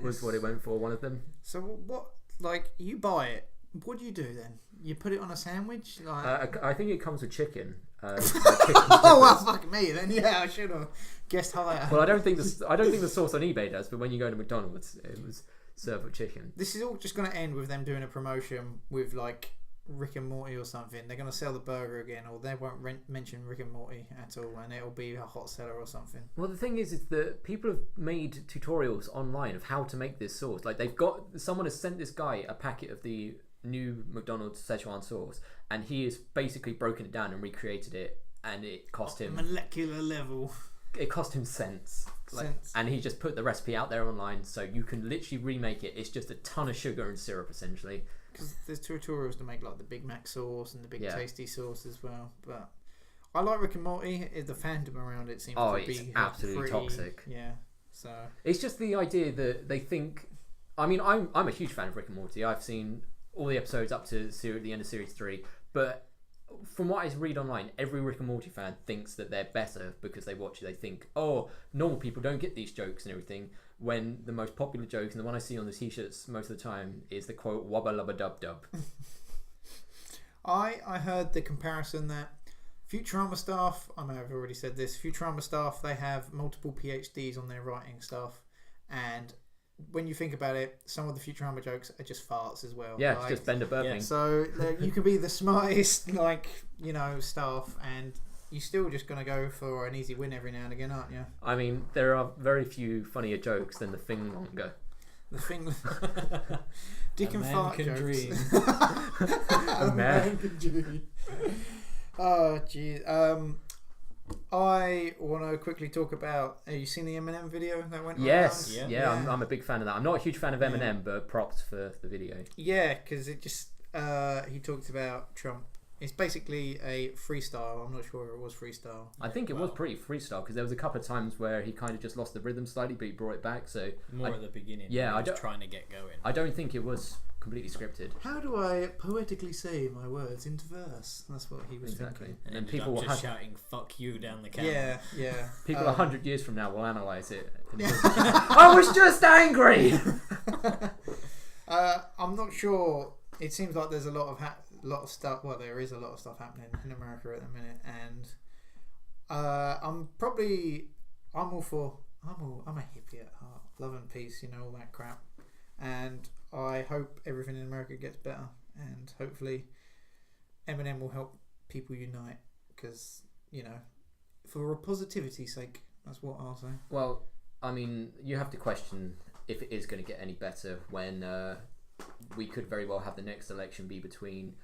was what it went for, one of them. So what? Like you buy it. What do you do then? You put it on a sandwich? Like... I think it comes with chicken. Oh well, fuck me then. Yeah, I should have guessed higher. Well, I don't think the sauce on eBay does, but when you go to McDonald's, it was served with chicken. This is all just going to end with them doing a promotion with like Rick and Morty or something. They're going to sell the burger again, or they won't mention Rick and Morty at all, and it'll be a hot seller or something. Well, the thing is that people have made tutorials online of how to make this sauce. Like someone has sent this guy a packet of the new McDonald's Szechuan sauce, and he has basically broken it down and recreated it, and it cost him molecular level. It cost him cents. And he just put the recipe out there online, so you can literally remake it. It's just a ton of sugar and syrup, essentially. Because there's tutorials to make like the Big Mac sauce and the Big Tasty sauce as well. But I like Rick and Morty. The fandom around it seems to be absolutely toxic. Yeah. So it's just the idea that they think. I mean, I'm a huge fan of Rick and Morty. I've seen all the episodes up to the end of series 3, but from what I read online, every Rick and Morty fan thinks that they're better because they watch it. They think, oh, normal people don't get these jokes and everything. When the most popular joke, and the one I see on the t-shirts most of the time, is the quote "wubba lubba dub dub." I heard the comparison that Futurama staff, I may have already said this, Futurama staff, they have multiple PhDs on their writing staff, and when you think about it, some of the Futurama jokes are just farts as well. Yeah, it's just Bender burping. Yeah, so you could be the smartest, staff, and you're still just going to go for an easy win every now and again, aren't you? I mean, there are very few funnier jokes than the thing longer. The thing... Dick a and man fart can jokes. dream. A man can dream. Oh, geez. I want to quickly talk about. Have you seen the Eminem video that went? Yes, around? yeah. I'm a big fan of that. I'm not a huge fan of Eminem, but props for the video. Yeah, because it just he talked about Trump. It's basically a freestyle. I'm not sure if it was freestyle. I think it was pretty freestyle because there was a couple of times where he kind of just lost the rhythm slightly, but he brought it back. So more at the beginning. Yeah, I was trying to get going. I don't think it was completely scripted. How do I poetically say my words into verse? That's what he was thinking. And And people were just shouting "fuck you" down the camera. Yeah. People 100 years from now will analyse it. I was just angry. I'm not sure. It seems like there's a lot of stuff. Well, there is a lot of stuff happening in America at the minute, and I'm a hippie at heart, love and peace, all that crap, and I hope everything in America gets better, and hopefully Eminem will help people unite, because for a positivity's sake, that's what I'll say. Well, I mean, you have to question if it is going to get any better when we could very well have the next election be between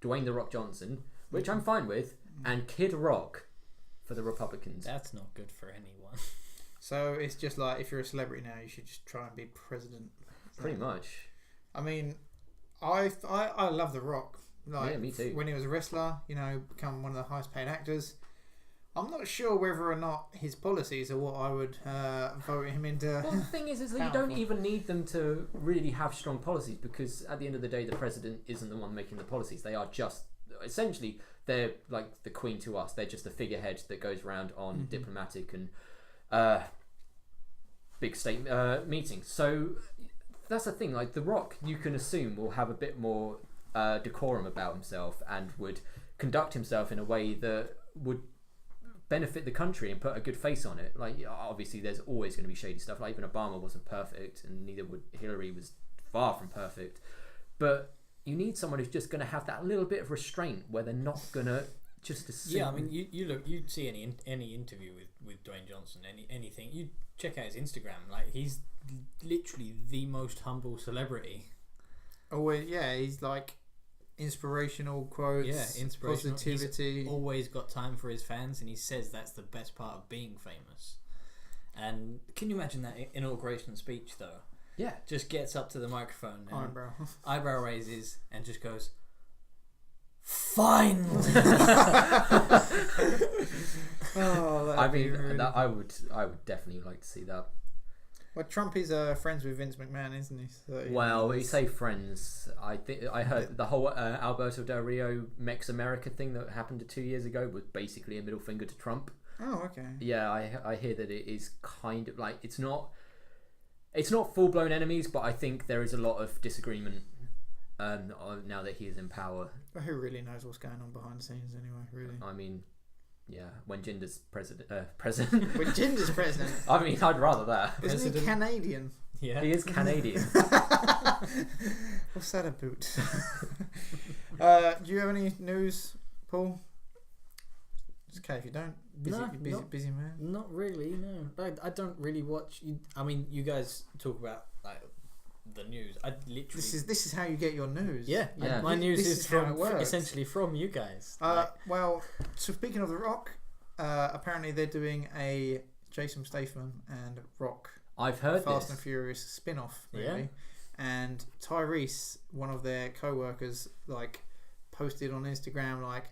Dwayne "The Rock" Johnson, which I'm fine with, and Kid Rock for the Republicans. That's not good for anyone. So it's just like, if you're a celebrity now, you should just try and be president. Pretty much. I mean, I love The Rock. Yeah, me too. When he was a wrestler, become one of the highest paid actors. I'm not sure whether or not his policies are what I would vote him into. Well, the thing is that you don't even need them to really have strong policies, because at the end of the day, the president isn't the one making the policies. They are just, essentially, they're like the queen to us. They're just the figurehead that goes around on diplomatic and big state meetings. So that's the thing. Like The Rock, you can assume will have a bit more decorum about himself and would conduct himself in a way that would benefit the country and put a good face on it. Like, obviously there's always going to be shady stuff. Like, even Obama wasn't perfect, and neither would Hillary, was far from perfect, but you need someone who's just going to have that little bit of restraint where they're not going to just assume. Yeah, I mean, you'd see any interview with Dwayne Johnson, anything, you check out his Instagram, like, he's literally the most humble celebrity. Oh, yeah, he's like inspirational quotes, inspirational. positivity. He's always got time for his fans, and he says that's the best part of being famous. And can you imagine that inauguration speech though? Yeah, just gets up to the microphone and eyebrow raises and just goes, "Finally!" I mean, I would definitely like to see that. Well, Trump is friends with Vince McMahon, isn't he? So, well, you say friends. I think I heard the whole Alberto Del Rio Mex America thing that happened 2 years ago was basically a middle finger to Trump. Oh, okay. Yeah, I hear that it is kind of like it's not full blown enemies, but I think there is a lot of disagreement now that he is in power. But who really knows what's going on behind the scenes anyway? Really. I mean, yeah, when Jinder's president. When Jinder's president. I mean, I'd rather that. Isn't he Canadian? Yeah, he is Canadian. What's that about? Do you have any news, Paul? It's okay if you don't. Busy man. Not really. No, I don't really watch. I mean, you guys talk about like the news. I literally. This is how you get your news. Yeah. My news is essentially from you guys. Well, so speaking of The Rock, apparently they're doing a Jason Statham and Rock. I've heard Fast and Furious spin-off movie. Yeah. And Tyrese, one of their co-workers, like posted on Instagram like,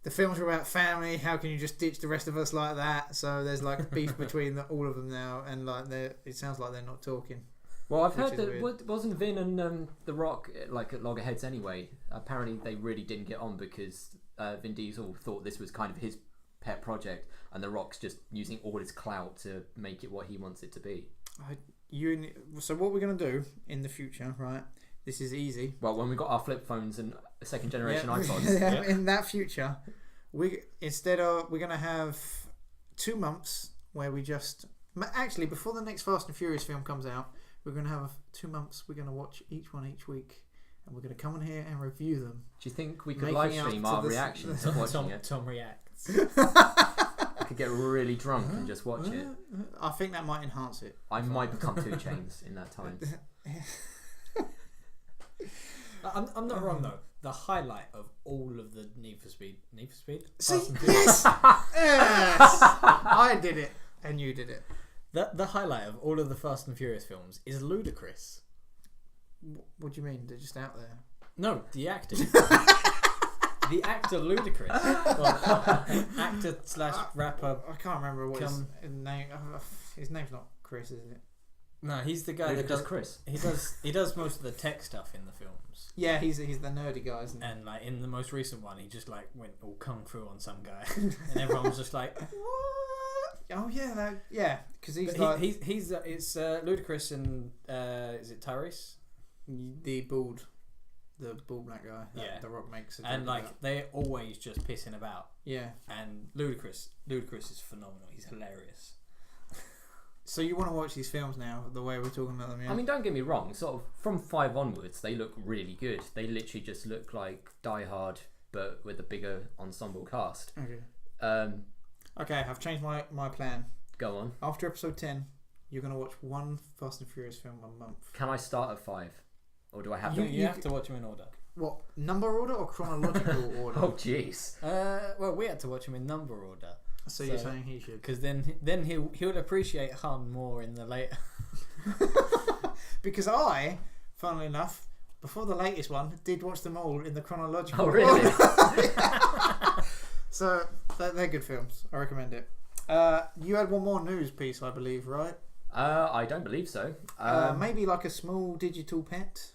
the films are about family. How can you just ditch the rest of us like that? So there's like beef between all of them now, and like it sounds like they're not talking. Well, I've heard that wasn't Vin and The Rock like at loggerheads anyway. Apparently, they really didn't get on because Vin Diesel thought this was kind of his pet project, and The Rock's just using all his clout to make it what he wants it to be. So what we're gonna do in the future, right? This is easy. Well, when we got our flip phones and second generation iPods, in that future, we're gonna have 2 months where we just actually before the next Fast and Furious film comes out, we're gonna have 2 months. We're gonna watch each one each week, and we're gonna come in here and review them. Do you think we could live stream our reactions to watching it? Tom reacts. I could get really drunk and just watch it. I think that might enhance it. I might become 2 Chainz in that time. I'm not wrong though. The highlight of all of the Need for Speed. See, yes, I did it, and you did it. The highlight of all of the Fast and Furious films is Ludacris. What do you mean? They're just out there. No, the actor. The actor Ludacris. Well, actor / rapper. I can't remember what his name. His name's not Chris, is it? No, he's the guy that does Chris. He does most of the tech stuff in the films. Yeah, he's the nerdy guy, isn't he? And like in the most recent one, he just like went all kung fu on some guy, and everyone was just like, "What?" Oh yeah, because he's it's Ludacris and is it Tyrese? The bald black guy. That The Rock makes. And like they're always just pissing about. Yeah. And Ludacris is phenomenal. He's hilarious. So you want to watch these films now, the way we're talking about them, yeah? I mean, don't get me wrong. Sort of from 5 onwards, they look really good. They literally just look like Die Hard, but with a bigger ensemble cast. Okay. Okay, I've changed my plan. Go on. After episode 10, you're going to watch one Fast and Furious film a month. Can I start at 5? Or do I have to? You have to watch them in order. What, number order or chronological order? Oh, jeez. Well, we had to watch them in number order. So you're saying he should? Because then he'll appreciate Han more in the later. Because I, funnily enough, before the latest one, did watch them all in the chronological order. Oh, really? So they're good films. I recommend it. You had one more news piece, I believe, right? I don't believe so. Maybe like a small digital pet.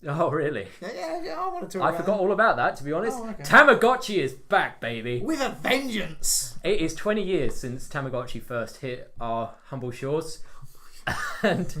Oh, really? Yeah, I want to talk I about forgot all about that, to be honest. Oh, okay. Tamagotchi is back, baby. With a vengeance. It is 20 years since Tamagotchi first hit our humble shores. And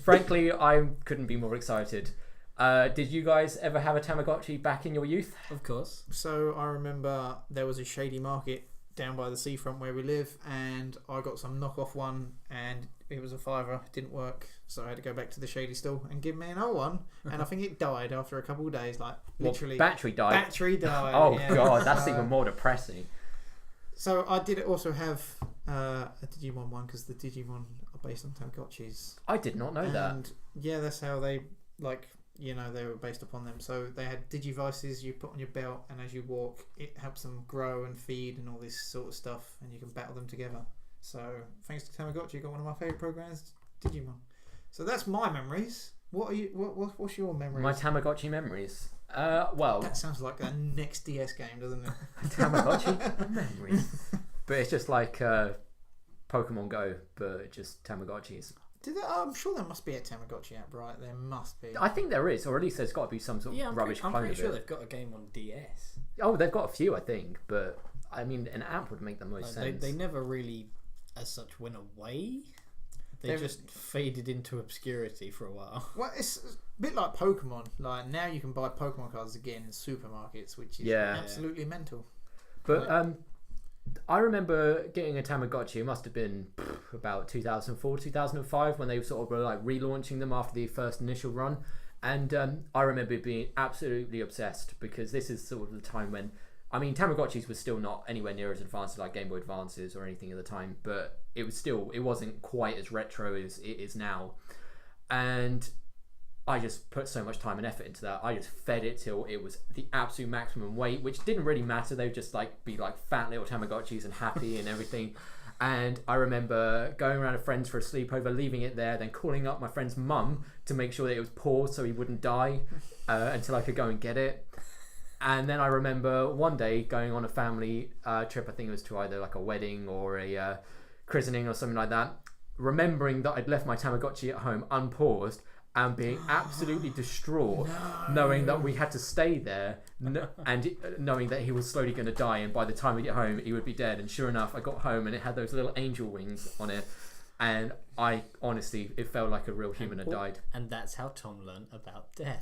frankly, I couldn't be more excited. Did you guys ever have a Tamagotchi back in your youth? Of course. So I remember there was a shady market down by the seafront where we live, and I got some knockoff one, and it was a $5. It didn't work, so I had to go back to the shady store and give me an old one. And I think it died after a couple of days, like literally. Battery died. Battery died. Oh yeah. God, that's even more depressing. So I did also have a Digimon one because the Digimon are based on Tamagotchis. I did not know that. And yeah, that's how they they were based upon them. So they had Digivices you put on your belt, and as you walk, it helps them grow and feed and all this sort of stuff, and you can battle them together. So thanks to Tamagotchi, I got one of my favourite programs, Digimon. So that's my memories. What's your memories? My Tamagotchi memories. Well, that sounds like the next DS game, doesn't it? Tamagotchi memories. But it's just like Pokemon Go, but just Tamagotchis. I'm sure there must be a Tamagotchi app, right? There must be. I think there is, or at least there's got to be some sort of rubbish clone of it. I'm pretty sure they've got a game on DS. Oh, they've got a few, I think, but I mean, an app would make the most sense. They never really, as such, went away. They just faded into obscurity for a while. Well, it's a bit like Pokemon. Like now, you can buy Pokemon cards again in supermarkets, which is absolutely mental. But I remember getting a Tamagotchi. It must have been about 2004, 2005 when they sort of were like relaunching them after the first initial run. And I remember being absolutely obsessed because this is sort of the time when, I mean, Tamagotchis were still not anywhere near as advanced as like Game Boy Advances or anything at the time, but it wasn't quite as retro as it is now. And I just put so much time and effort into that. I just fed it till it was the absolute maximum weight, which didn't really matter. They would just like be like fat little Tamagotchis and happy and everything. And I remember going around with friends for a sleepover, leaving it there, then calling up my friend's mum to make sure that it was paused so he wouldn't die until I could go and get it. And then I remember one day going on a family trip. I think it was to either like a wedding or a christening or something like that. Remembering that I'd left my Tamagotchi at home unpaused and being absolutely distraught, knowing that we had to stay there and knowing that he was slowly going to die, and by the time we get home he would be dead. And sure enough, I got home and it had those little angel wings on it, and I honestly, it felt like a real human had died. And that's how Tom learned about death.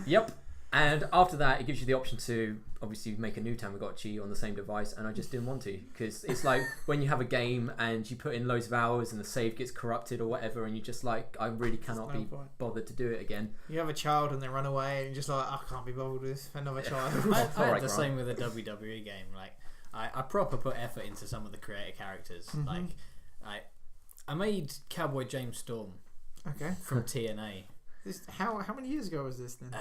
Yep. And after that, it gives you the option to obviously make a new Tamagotchi on the same device, and I just didn't want to, because it's like when you have a game and you put in loads of hours and the save gets corrupted or whatever, and you just like, I really cannot be bothered to do it again. You have a child and they run away and you're just like, I can't be bothered with another child. I had the same with a WWE game. Like I proper put effort into some of the creator characters. Mm-hmm. Like I made Cowboy James Storm from TNA. How many years ago was this then?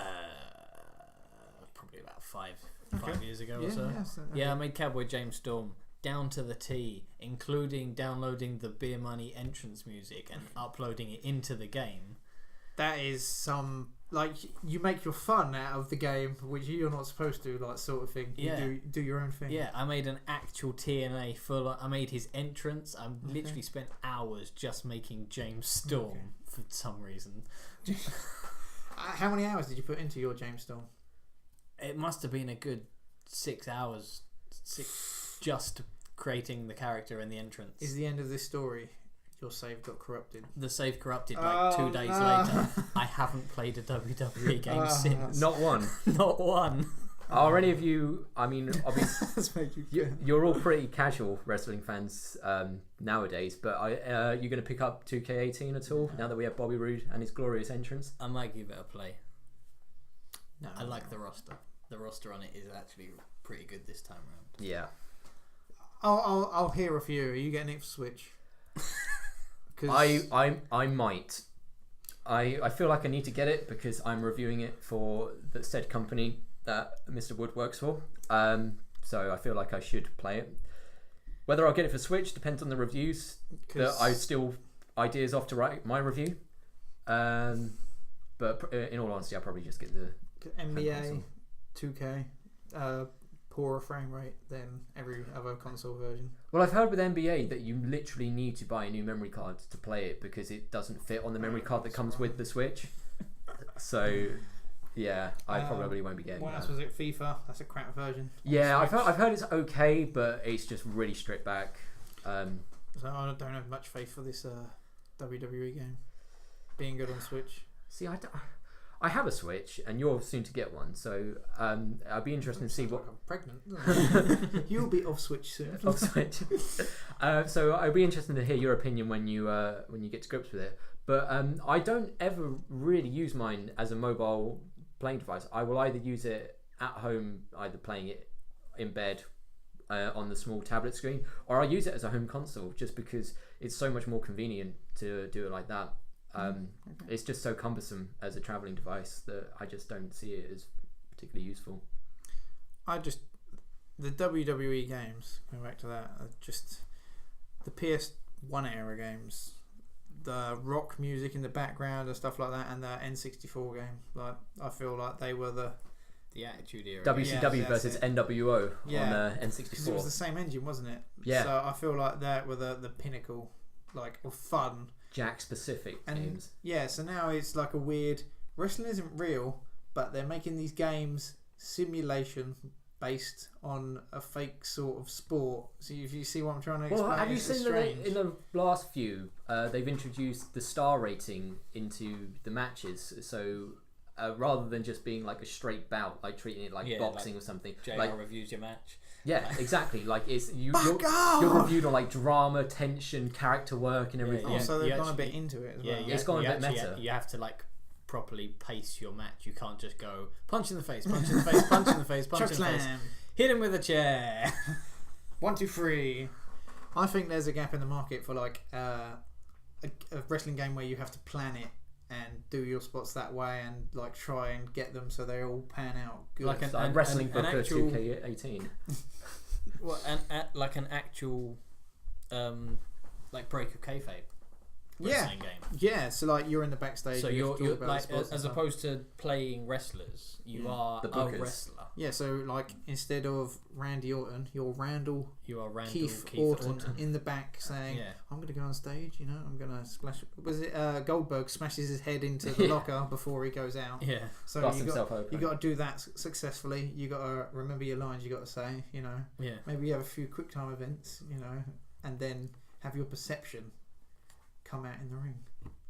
Probably about 5 years ago or so. Yes, okay. Yeah, I made Cowboy James Storm down to the T, including downloading the Beer Money entrance music and uploading it into the game. That is some, like, you make your fun out of the game, which you're not supposed to, like, sort of thing. Yeah. You do your own thing. Yeah, I made an actual TNA full. I made his entrance. I literally spent hours just making James Storm for some reason. How many hours did you put into your James Storm? It must have been a good 6 hours, just creating the character and the entrance. Is the end of this story, your save got corrupted? The save corrupted like 2 days later. I haven't played a WWE game since. Not one. Not one. Are any of you, I mean, obviously, you're all pretty casual wrestling fans nowadays, but are you going to pick up 2K18 at all, now that we have Bobby Roode and his glorious entrance? I might give it a play. No, I like the roster. The roster on it is actually pretty good this time around. Yeah. I'll hear of you. Are you getting it for Switch? I might. I feel like I need to get it because I'm reviewing it for the said company that Mr. Wood works for. So I feel like I should play it. Whether I'll get it for Switch depends on the reviews. I still ideas off to write my review. But in all honesty, I'll probably just get the NBA 2K poorer frame rate than every other console version. Well, I've heard with NBA that you literally need to buy a new memory card to play it because it doesn't fit on the memory card that comes with the Switch. So yeah, I probably won't be getting what that. else was it? FIFA? That's a crap version. Yeah, I've heard it's okay, but it's just really stripped back. So I don't have much faith for this WWE game being good on Switch. See, I have a Switch, and you're soon to get one, so I'd be interested to see what. I'm pregnant. You'll be off Switch soon. Off Switch. So I'd be interested to hear your opinion when you get to grips with it. But I don't ever really use mine as a mobile playing device. I will either use it at home, either playing it in bed on the small tablet screen, or I use it as a home console just because it's so much more convenient to do it like that. It's just so cumbersome as a travelling device that I just don't see it as particularly useful. The WWE games, going back to that, are just the PS1 era games, the rock music in the background and stuff like that, and the N64 game. Like, I feel like they were the Attitude Era. WCW versus NWO on N64. N64. It was the same engine, wasn't it? Yeah. So I feel like that were the pinnacle, like, of fun. Jack specific games. Yeah, so now it's like a weird wrestling isn't real, but they're making these games simulation based on a fake sort of sport. So if you see what I'm trying to explain, well, have you seen in the last few? They've introduced the star rating into the matches, so rather than just being like a straight bout, like treating it like boxing or something. JR like, reviews your match. Yeah, exactly. Like you're reviewed on like drama, tension, character work, and everything. Yeah, so they've gone a bit into it as well. It's gone a bit meta. You have to like properly pace your match. You can't just go punch in the face, punch in the face, punch in the face, punch in the face. Hit him with a chair. 1, 2, 3. I think there's a gap in the market for like a wrestling game where you have to plan it and do your spots that way and like try and get them so they all pan out good. Like a wrestling book for 2K18. Well, like an actual like break of kayfabe. wrestling game. Yeah, so like you're in the backstage. So you have to you're talk about like the sports and as stuff. opposed to playing wrestlers, you are The a bookers. wrestler. Yeah, so like instead of Randy Orton, you're Randall You are Randall Keith Orton. Orton in the back saying, Yeah. I'm going to go on stage, you know, I'm going to splash. Was it Goldberg smashes his head into the Yeah. locker before he goes out? Yeah. So Bust you himself open. got to do that successfully. You got to remember your lines. You got to say, you know, Yeah. maybe you have a few quick time events, you know, and then have your perception come out in the ring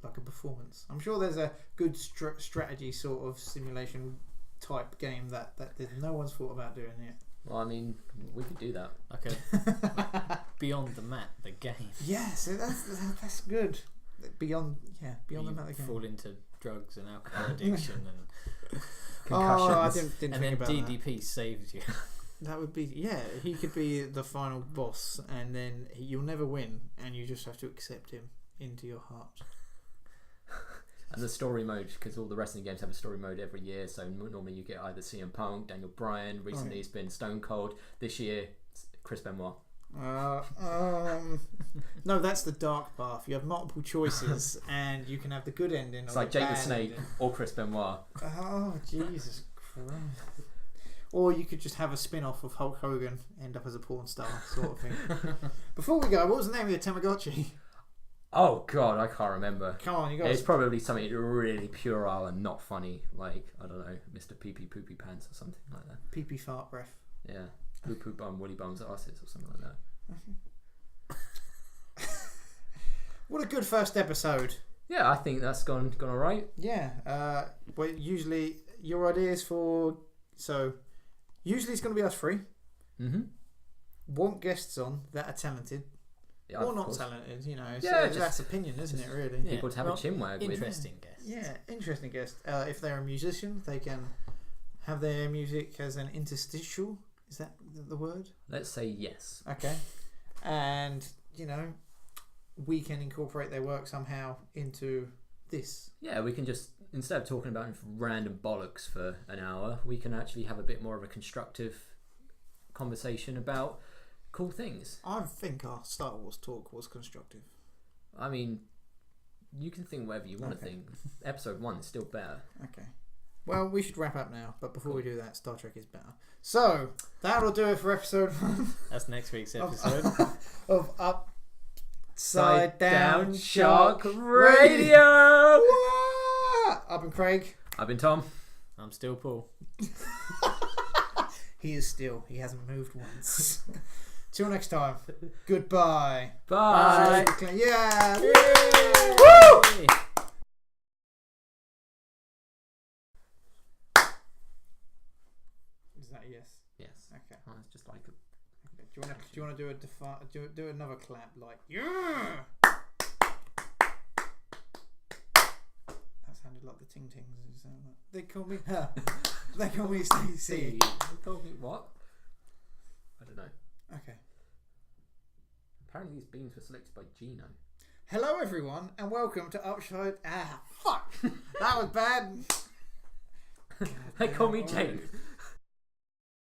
like a performance. I'm sure there's a good strategy sort of simulation type game that no one's thought about doing yet. Well, I mean, we could do that. Like Beyond the Mat, the game. Yeah, so that's good. Beyond the mat, the game. Fall into drugs and alcohol addiction and Concussions. Oh, I didn't and think then about DDP saves you. that would be, yeah, he could be the final boss, and then you'll never win, and you just have to accept him into your heart. And the story mode, because all the wrestling games have a story mode every year, so normally you get either CM Punk, Daniel Bryan, recently it's been Stone Cold, this year it's Chris Benoit. No, that's the dark path. You have multiple choices, and you can have the good ending. It's or like the Jake the bad Snake ending. or Chris Benoit. Oh, Jesus Christ. Or you could just have a spin-off of Hulk Hogan, end up as a porn star, sort of thing. Before we go, what was the name of the Tamagotchi? Oh god, I can't remember. Come on, you got It's probably something really puerile and not funny, like, I don't know, Mr. Pee Pee Poopy Pants or something like that. pee-pee fart breath. Yeah. Poo Poo Bum Woolly Bum's asses or something like that. What a good first episode. Yeah, I think that's gone alright. Yeah. Well, usually your ideas for... So, usually it's going to be us three. Mm-hmm. Want guests on that are talented. Yeah, Or of not course. talented, you know. Yeah, So just- that's opinion, isn't it, really? Yeah. People to have a chinwag with. Interesting guess. Yeah, interesting guest. If they're a musician, they can have their music as an interstitial. Is that the word? Let's say yes. Okay. And, you know, we can incorporate their work somehow into this. Yeah, we can just, instead of talking about random bollocks for an hour, we can actually have a bit more of a constructive conversation about cool things. I think our Star Wars talk was constructive. I mean, you can think whatever you want to Okay. think. Episode 1 is still better. Okay. Well, we should wrap up now, but before we do that, Star Trek is better. So, that'll do it for episode 1 That's next week's episode. of Upside Down Shark Shark Radio! I've been Craig. I've been Tom. I'm still Paul. He is still. He hasn't moved once. Till next time. Goodbye. Bye. Yeah. Woo! Is that a yes? Yes. Okay. Oh, it's just like a... Do you want to do another clap like yeah? That sounded like the ting tings. They call me They call me Stacey. They told me what? I don't know. Okay. Apparently these beans were selected by Gino. Hello everyone and welcome to Fuck. That was bad. They call me Jake.